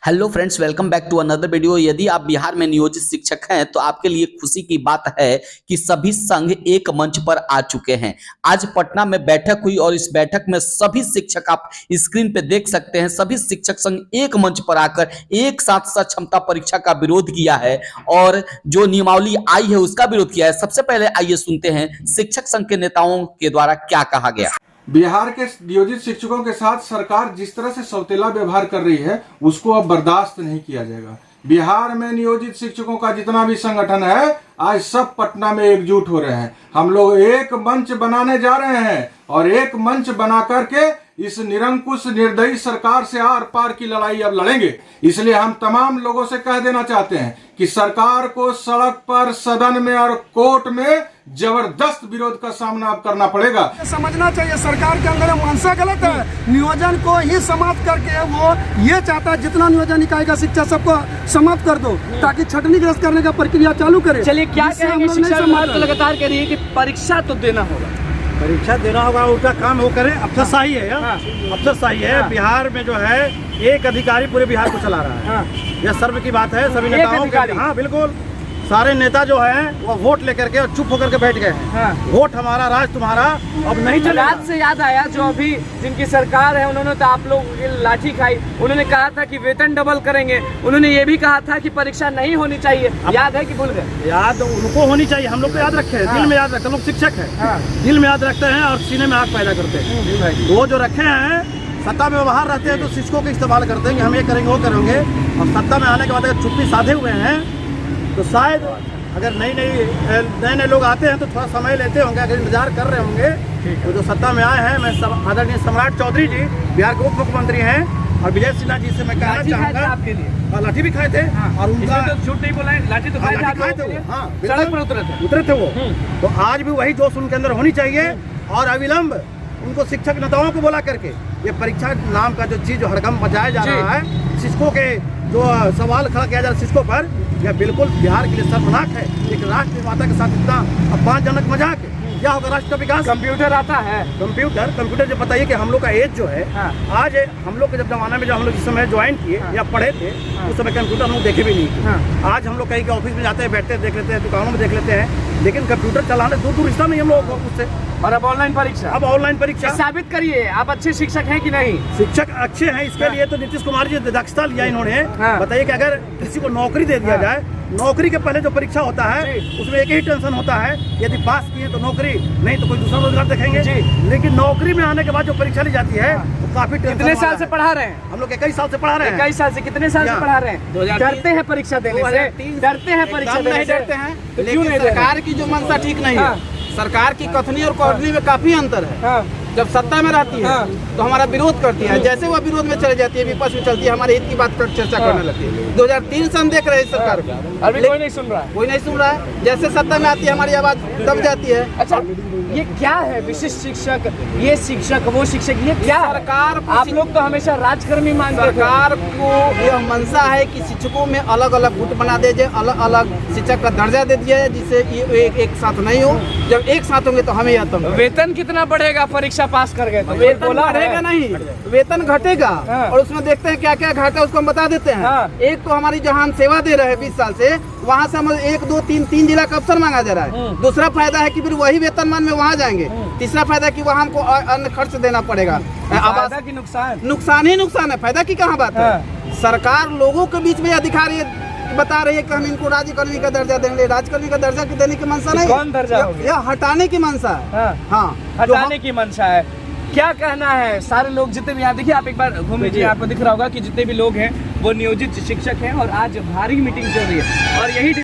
Hello friends, welcome back to another video. यदि आप बिहार में नियोजित शिक्षक हैं तो आपके लिए खुशी की बात है कि सभी संघ एक मंच पर आ चुके हैं। आज पटना में बैठक हुई और इस बैठक में सभी शिक्षक, आप स्क्रीन पे देख सकते हैं, सभी शिक्षक संघ एक मंच पर आकर एक साथ क्षमता परीक्षा का विरोध किया है और जो नियमावली आई है उसका विरोध किया है। सबसे पहले आइए सुनते हैं शिक्षक संघ के नेताओं के द्वारा क्या कहा गया। बिहार के नियोजित शिक्षकों के साथ सरकार जिस तरह से सौतेला व्यवहार कर रही है उसको अब बर्दाश्त नहीं किया जाएगा। बिहार में नियोजित शिक्षकों का जितना भी संगठन है आज सब पटना में एकजुट हो रहे हैं। हम लोग एक मंच बनाने जा रहे हैं और एक मंच बना करके इस निरंकुश निर्दयी सरकार से आर पार की लड़ाई अब लड़ेंगे। इसलिए हम तमाम लोगों से कह देना चाहते हैं कि सरकार को सड़क पर, सदन में और कोर्ट में जबरदस्त विरोध का सामना अब करना पड़ेगा। समझना चाहिए सरकार के अंदर मंशा गलत है। नियोजन को ही समाप्त करके वो ये चाहता है जितना नियोजन इकाई का शिक्षा सबको समाप्त कर दो ताकि छटनी ग्रस्त करने का प्रक्रिया चालू करे। चलिए, क्या कहेंगे? शिक्षा विभाग तो लगातार कह रही है कि परीक्षा तो देना होगा, परीक्षा देना होगा, उनका काम वो करे। अफसरशाही है यार, अफसरशाही है। बिहार में जो है एक अधिकारी पूरे बिहार को चला रहा है। यह सर्व की बात है सभी नेताओं के। हाँ बिल्कुल, सारे नेता जो है वो वोट लेकर के और चुप होकर के बैठ गए हैं। वोट हमारा, राज तुम्हारा, अब नहीं चलेगा। राज से याद आया, जो अभी जिनकी सरकार है उन्होंने तो आप लोग की लाठी खाई। उन्होंने कहा था कि वेतन डबल करेंगे, उन्होंने ये भी कहा था कि परीक्षा नहीं होनी चाहिए। याद है कि भूल गए? याद उनको होनी चाहिए, हम लोग तो याद रखे हैं। दिल में याद रखते हैं, लोग शिक्षक है, दिल में याद रखते हैं और सीने में आग पैदा करते हैं। वो जो रखे हैं सत्ता में बाहर रहते हैं तो शिक्षकों का इस्तेमाल करते हैं कि हम ये करेंगे वो करेंगे, और सत्ता में आने के बाद अगर चुप्पी साधे हुए हैं तो शायद अगर नए लोग आते हैं तो थोड़ा समय लेते होंगे, अगर इंतजार कर रहे होंगे। तो जो सत्ता में आए हैं, मैं आदरणीय सम्राट चौधरी जी बिहार के उप मुख्यमंत्री हैं और विजय सिन्हा जी से मैं कहना चाहूँगा, आपके लाठी भी खाए थे और उनका तो झूठ नहीं बोला है, लाठी तो खाए थे। हाँ, सड़क पर उतरे थे वो। तो आज भी वही जोश उनके अंदर होनी चाहिए और अविलंब उनको शिक्षक नेताओं को बोला करके ये परीक्षा नाम का जो चीज जो हड़कम बजाया जा रहा है, शिक्षकों के जो सवाल खड़ा किया जा रहा है शिक्षकों पर, यह बिल्कुल बिहार के लिए शर्मनाक है। एक राष्ट्र निर्माता के साथ इतना अपमानजनक मजाक है। क्या होगा राष्ट्र का विकास? कंप्यूटर आता है, कंप्यूटर जो बताइए कि हम लोग का एज जो है, आज हम लोग के जब जमाना में जब हम लोग जिस समय ज्वाइन किए या पढ़े थे उस समय कंप्यूटर हम लोग देखे भी नहीं। आज हम लोग कहीं के ऑफिस में जाते हैं, बैठते हैं, देख लेते हैं, दुकानों में देख लेते हैं, लेकिन कंप्यूटर चलाने दूर रिश्ता नहीं हम लोगों को उससे। और अब ऑनलाइन परीक्षा, साबित करिए आप अच्छे शिक्षक हैं कि नहीं। शिक्षक अच्छे हैं, इसके लिए तो नीतीश कुमार जी दक्षता लिया इन्होंने। बताइए कि अगर किसी को नौकरी दे दिया जाए, नौकरी के पहले जो परीक्षा होता है उसमें एक ही टेंशन होता है, यदि पास किए तो नौकरी, नहीं तो कोई दूसरा रोजगार देखेंगे। लेकिन नौकरी में आने के बाद जो परीक्षा ली जाती है तो काफी टेंशन। कितने साल से पढ़ा रहे हैं? हम लोग 21 साल से पढ़ा रहे हैं। 21 साल से कितने साल से पढ़ा रहे हैं? डरते हैं परीक्षा देने से? डरते हैं परीक्षा देने से? डरते हैं, लेकिन सरकार की जो मंशा ठीक नहीं है। सरकार की कथनी और कौड़नी में काफी अंतर है। जब सत्ता में रहती है तो हमारा विरोध करती है, जैसे वो विरोध में चले जाती है, विपक्ष में चलती है, हमारे हित की बात पर चर्चा करने लगती है। 2003 से हम देख रहे हैं सरकार को, अभी कोई नहीं सुन रहा है। कोई नहीं सुन रहा है। जैसे सत्ता में आती है हमारी आवाज दब जाती है। अच्छा, ये क्या है? विशिष्ट शिक्षक, ये शिक्षक, वो शिक्षक, ये क्या? सरकार, आप लोग तो हमेशा राजकर्मी मानते हैं। सरकार को यह मंशा है कि शिक्षकों में अलग अलग गुट बना दे जाए, अलग अलग शिक्षक का दर्जा दे दिया है, जिससे ये एक साथ नहीं हो। जब एक साथ होंगे तो हमें यह वेतन कितना बढ़ेगा परीक्षा पास कर गए तो? वेतन बढ़ेगा नहीं, वेतन घटेगा। और उसमें देखते हैं क्या क्या घाटा, उसको हम बता देते हैं। एक तो हमारी जहां हम सेवा दे रहे हैं 20 साल से, वहाँ से हम 1, 2, 3 जिला का अफसर मांगा जा रहा है। दूसरा फायदा है कि फिर वही वेतनमान में वहाँ जाएंगे। तीसरा फायदा है कि वहाँ हमको अन्य खर्च देना पड़ेगा। फायदा की नुकसान ही नुकसान है, फायदा की कहाँ बात है। सरकार लोगों के बीच में अधिकार बता रही है कि हम इनको राज्यकर्मी का दर्जा देंगे। राज्यकर्मी का दर्जा देने की मंशा नहीं, कौन दर्जा? यह हटाने की मंशा है। हाँ, हटाने की मंशा है। क्या कहना है सारे लोग जितने भी यहाँ? देखिए, आप एक बार घूम लीजिए, आपको दिख रहा होगा कि जितने भी लोग हैं वो नियोजित शिक्षक हैं और आज भारी मीटिंग चल रही है और यही